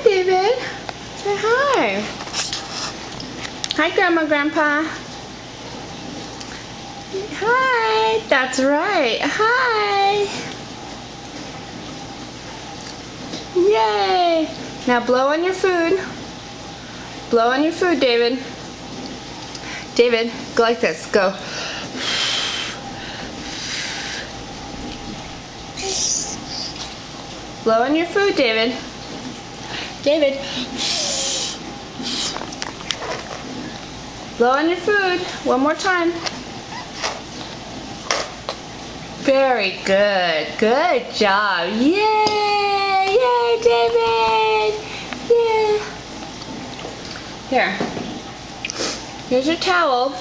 David. Say hi. Hi, Grandma, Grandpa. Hi. That's right. Hi. Yay. Now blow on your food. Blow on your food, David. David, go like this. Go. Blow on your food, David. David. Blow on your food. One more time. Very good. Good job. Yay! Yay, David! Yeah. Here. Here's your towel.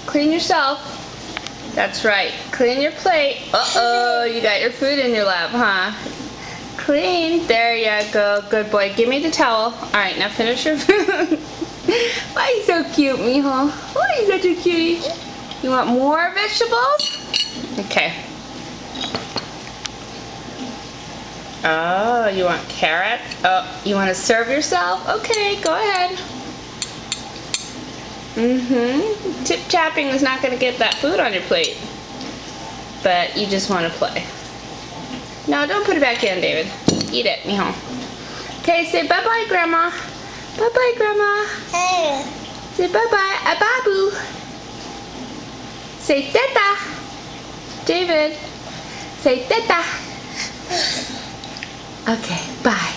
Clean yourself. That's right. Clean your plate. Uh-oh, you got your food in your lap, huh? Clean. There you go. Good boy. Give me the towel. Alright, now finish your food. Why are you so cute, mijo? Why are you such a cutie? You want more vegetables? Okay. Oh, you want carrots? Oh, you want to serve yourself? Okay, go ahead. Tip-tapping is not going to get that food on your plate. But you just want to play. No, don't put it back in, David. Eat it, mijo. Okay, say bye-bye, Grandma. Bye-bye, Grandma. Hey. Say bye-bye, Ababu. Say teta. David. Say teta. Okay, bye.